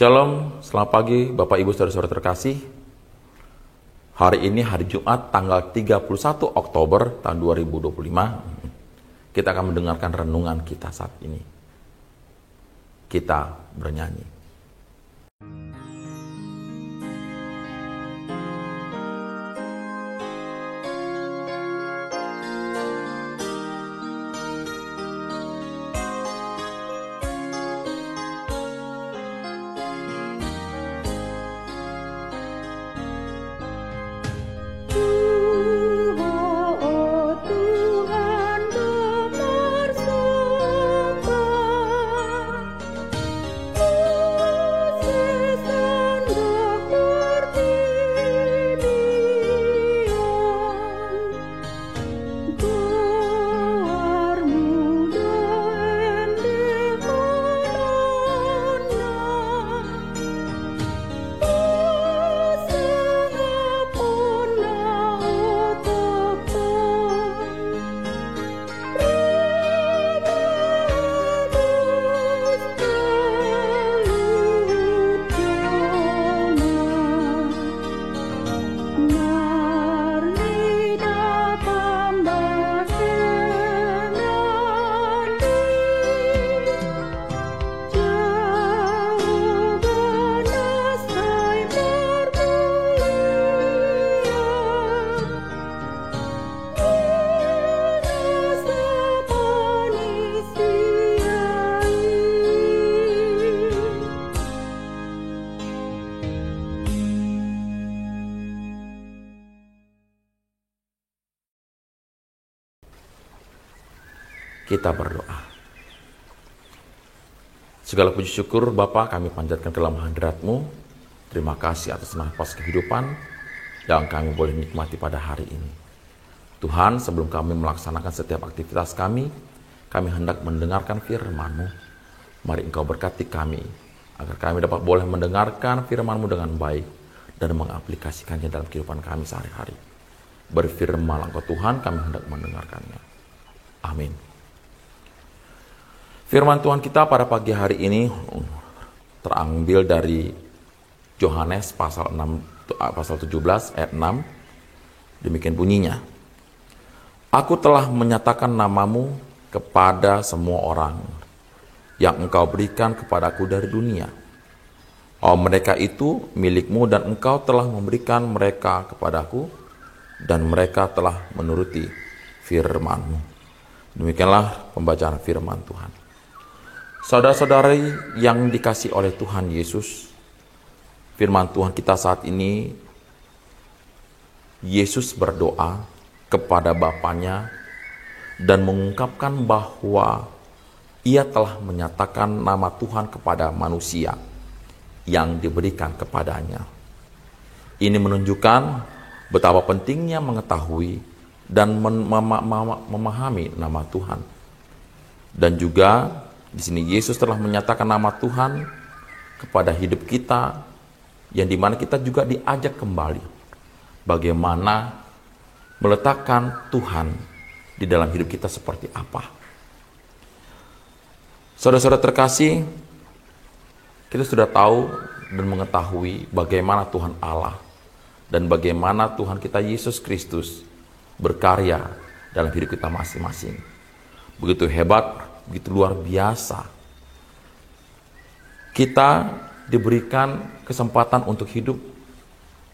Shalom, selamat pagi Bapak Ibu Saudara-saudara terkasih. Hari ini hari Jumat tanggal 31 Oktober tahun 2025. Kita akan mendengarkan renungan kita saat ini. Kita bernyanyi. Kita berdoa. Segala puji syukur Bapa kami panjatkan ke dalam hadirat-Mu. Terima kasih atas nafas kehidupan yang kami boleh nikmati pada hari ini. Tuhan, sebelum kami melaksanakan setiap aktivitas kami hendak mendengarkan firman-Mu. Mari Engkau berkati kami, agar kami dapat boleh mendengarkan firman-Mu dengan baik dan mengaplikasikannya dalam kehidupan kami sehari-hari. Berfirmanlah Engkau Tuhan, kami hendak mendengarkannya. Amin. Firman Tuhan kita pada pagi hari ini terambil dari Yohanes pasal 17 ayat 6. Demikian bunyinya. Aku telah menyatakan namamu kepada semua orang yang engkau berikan kepadaku dari dunia. Oh, mereka itu milikmu dan engkau telah memberikan mereka kepadaku dan mereka telah menuruti firman-Mu. Demikianlah pembacaan firman Tuhan. Saudara-saudari yang dikasihi oleh Tuhan Yesus, firman Tuhan kita saat ini, Yesus berdoa kepada Bapanya dan mengungkapkan bahwa Ia telah menyatakan nama Tuhan kepada manusia yang diberikan kepadanya. Ini menunjukkan betapa pentingnya mengetahui dan memahami nama Tuhan. Dan juga di sini Yesus telah menyatakan nama Tuhan kepada hidup kita, yang dimana kita juga diajak kembali bagaimana meletakkan Tuhan di dalam hidup kita seperti apa. Saudara-saudara terkasih, kita sudah tahu dan mengetahui bagaimana Tuhan Allah dan bagaimana Tuhan kita Yesus Kristus berkarya dalam hidup kita masing-masing. Begitu hebat, begitu luar biasa. Kita diberikan kesempatan untuk hidup.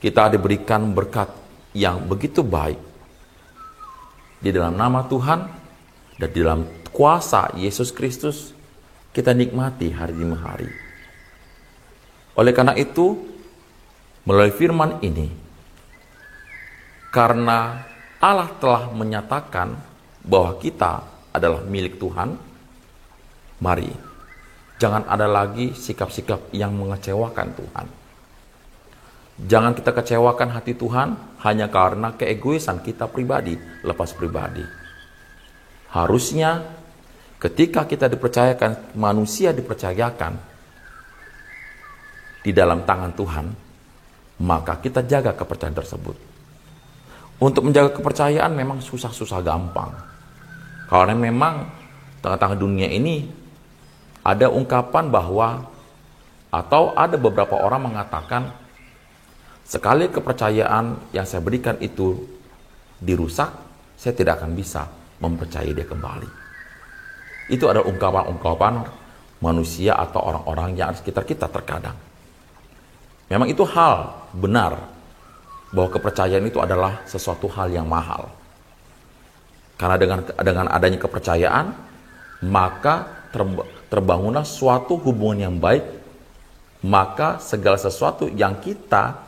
Kita diberikan berkat yang begitu baik. Di dalam nama Tuhan dan di dalam kuasa Yesus Kristus, kita nikmati hari demi hari. Oleh karena itu, melalui firman ini, karena Allah telah menyatakan bahwa kita adalah milik Tuhan, mari, jangan ada lagi sikap-sikap yang mengecewakan Tuhan. Jangan kita kecewakan hati Tuhan hanya karena keegoisan kita pribadi, lepas pribadi. Harusnya ketika kita dipercayakan, manusia dipercayakan di dalam tangan Tuhan, maka kita jaga kepercayaan tersebut. Untuk menjaga kepercayaan memang susah-susah gampang. Karena memang tengah-tengah dunia ini ada ungkapan bahwa Atau ada beberapa orang mengatakan, sekali kepercayaan yang saya berikan itu dirusak, saya tidak akan bisa mempercayai dia kembali. Itu adalah ungkapan-ungkapan manusia atau orang-orang yang ada sekitar kita terkadang. Memang itu hal benar, bahwa kepercayaan itu adalah sesuatu hal yang mahal. Karena dengan adanya kepercayaan, maka terbangunlah suatu hubungan yang baik, maka segala sesuatu yang kita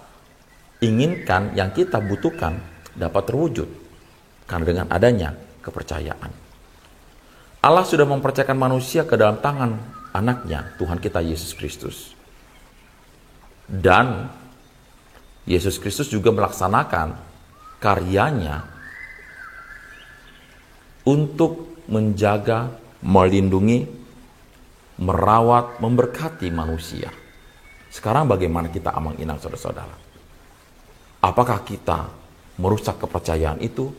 inginkan, yang kita butuhkan dapat terwujud. Karena dengan adanya kepercayaan. Allah sudah mempercayakan manusia ke dalam tangan anaknya, Tuhan kita Yesus Kristus. Dan Yesus Kristus juga melaksanakan karyanya untuk menjaga, melindungi, merawat, memberkati manusia. Sekarang bagaimana kita amang-inang saudara-saudara? Apakah kita merusak kepercayaan itu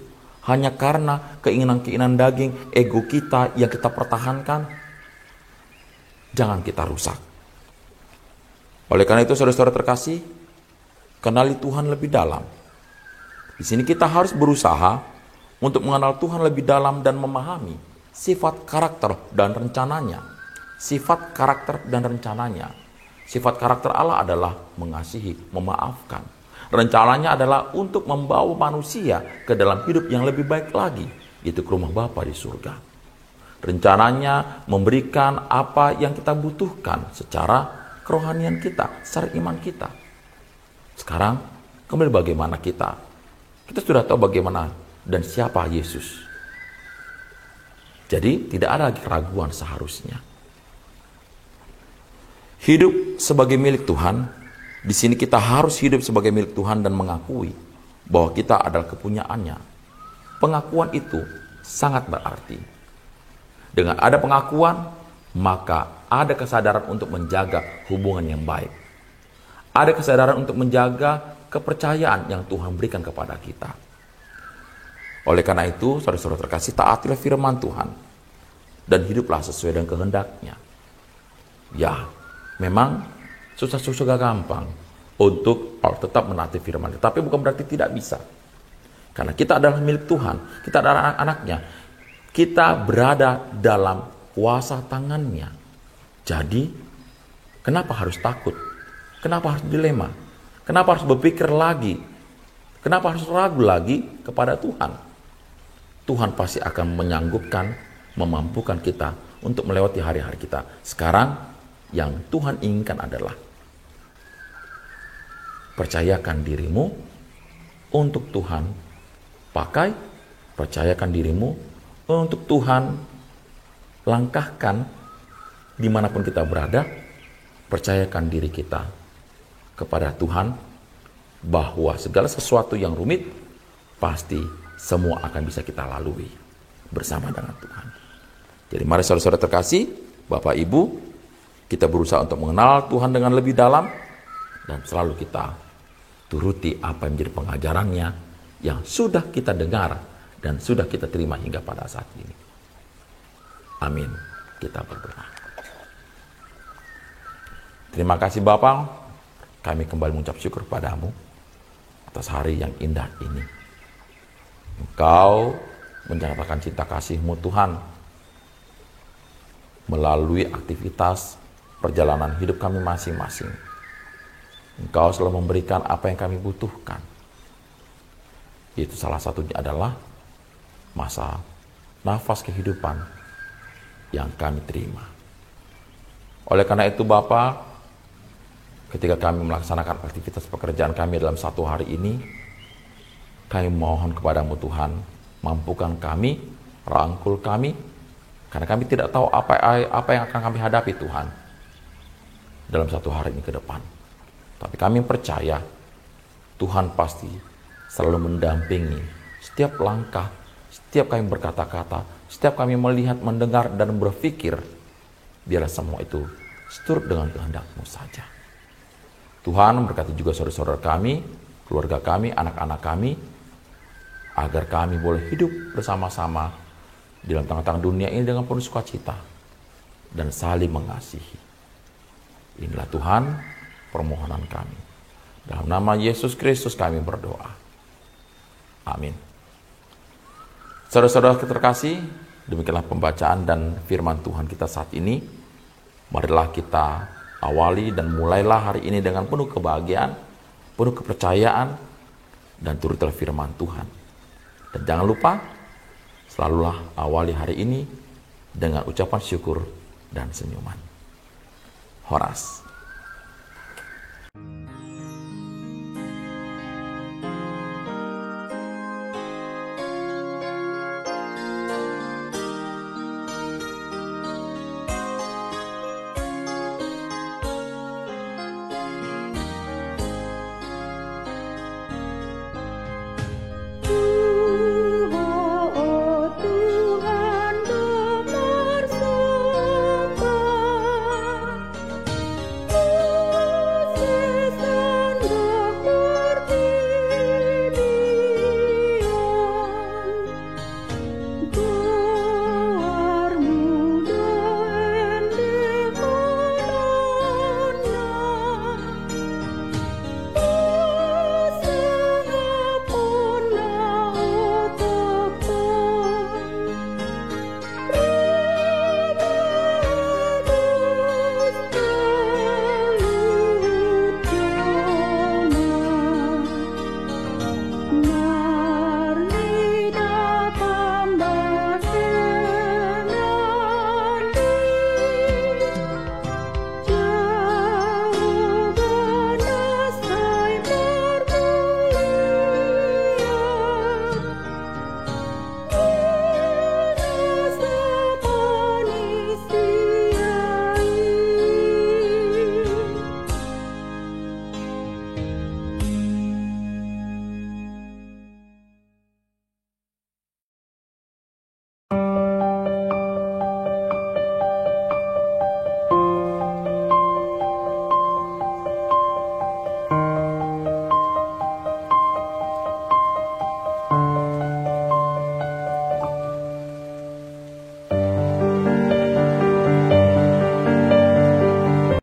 hanya karena keinginan-keinginan daging, ego kita yang kita pertahankan? Jangan kita rusak. Oleh karena itu saudara-saudara terkasih, kenali Tuhan lebih dalam. Di sini kita harus berusaha untuk mengenal Tuhan lebih dalam dan memahami sifat karakter dan rencananya. Sifat karakter dan rencananya. Sifat karakter Allah adalah mengasihi, memaafkan. Rencananya adalah untuk membawa manusia ke dalam hidup yang lebih baik lagi, yaitu ke rumah Bapa di surga. Rencananya memberikan apa yang kita butuhkan secara kerohanian kita, secara iman kita. Sekarang, kembali bagaimana kita? Kita sudah tahu bagaimana dan siapa Yesus. Jadi tidak ada lagi keraguan seharusnya. Hidup sebagai milik Tuhan, di sini kita harus hidup sebagai milik Tuhan dan mengakui bahwa kita adalah kepunyaannya. Pengakuan itu sangat berarti. Dengan ada pengakuan, maka ada kesadaran untuk menjaga hubungan yang baik. Ada kesadaran untuk menjaga kepercayaan yang Tuhan berikan kepada kita. Oleh karena itu, saudara-saudara terkasih, taatilah firman Tuhan dan hiduplah sesuai dengan kehendak-Nya. Ya, memang susah-susah gampang untuk tetap menaati firman, tetapi bukan berarti tidak bisa. Karena kita adalah milik Tuhan, kita adalah anak-anaknya. Kita berada dalam kuasa tangan-Nya. Jadi, kenapa harus takut? Kenapa harus dilema? Kenapa harus berpikir lagi? Kenapa harus ragu lagi kepada Tuhan? Tuhan pasti akan menyanggupkan, memampukan kita untuk melewati hari-hari kita. Sekarang, yang Tuhan inginkan adalah percayakan dirimu untuk Tuhan pakai, percayakan dirimu untuk Tuhan langkahkan dimanapun kita berada, percayakan diri kita kepada Tuhan bahwa segala sesuatu yang rumit pasti semua akan bisa kita lalui bersama dengan Tuhan. Jadi mari saudara-saudara terkasih, Bapak Ibu, kita berusaha untuk mengenal Tuhan dengan lebih dalam dan selalu kita turuti apa yang menjadi pengajarannya yang sudah kita dengar dan sudah kita terima hingga pada saat ini. Amin. Kita berdoa. Terima kasih Bapa, kami kembali mengucap syukur padamu atas hari yang indah ini. Engkau menyatakan cinta kasih-Mu Tuhan melalui aktivitas perjalanan hidup kami masing-masing. Engkau selalu memberikan apa yang kami butuhkan. Itu salah satunya adalah masa nafas kehidupan yang kami terima. Oleh karena itu Bapa, ketika kami melaksanakan aktivitas pekerjaan kami dalam satu hari ini, kami mohon kepadamu Tuhan, mampukan kami, rangkul kami, karena kami tidak tahu apa yang akan kami hadapi Tuhan dalam satu hari ini ke depan. Tapi kami percaya Tuhan pasti selalu mendampingi setiap langkah, setiap kami berkata-kata, setiap kami melihat, mendengar, dan berpikir, biarlah semua itu seturut dengan kehendak-Mu saja. Tuhan berkati juga saudara-saudara kami, keluarga kami, anak-anak kami, agar kami boleh hidup bersama-sama di dalam tengah-tengah dunia ini dengan penuh sukacita dan saling mengasihi. Inilah Tuhan permohonan kami. Dalam nama Yesus Kristus kami berdoa. Amin. Saudara-saudara terkasih, demikianlah pembacaan dan firman Tuhan kita saat ini. Marilah kita awali dan mulailah hari ini dengan penuh kebahagiaan, penuh kepercayaan, dan turutilah firman Tuhan. Dan jangan lupa, selalulah awali hari ini dengan ucapan syukur dan senyuman. Horas.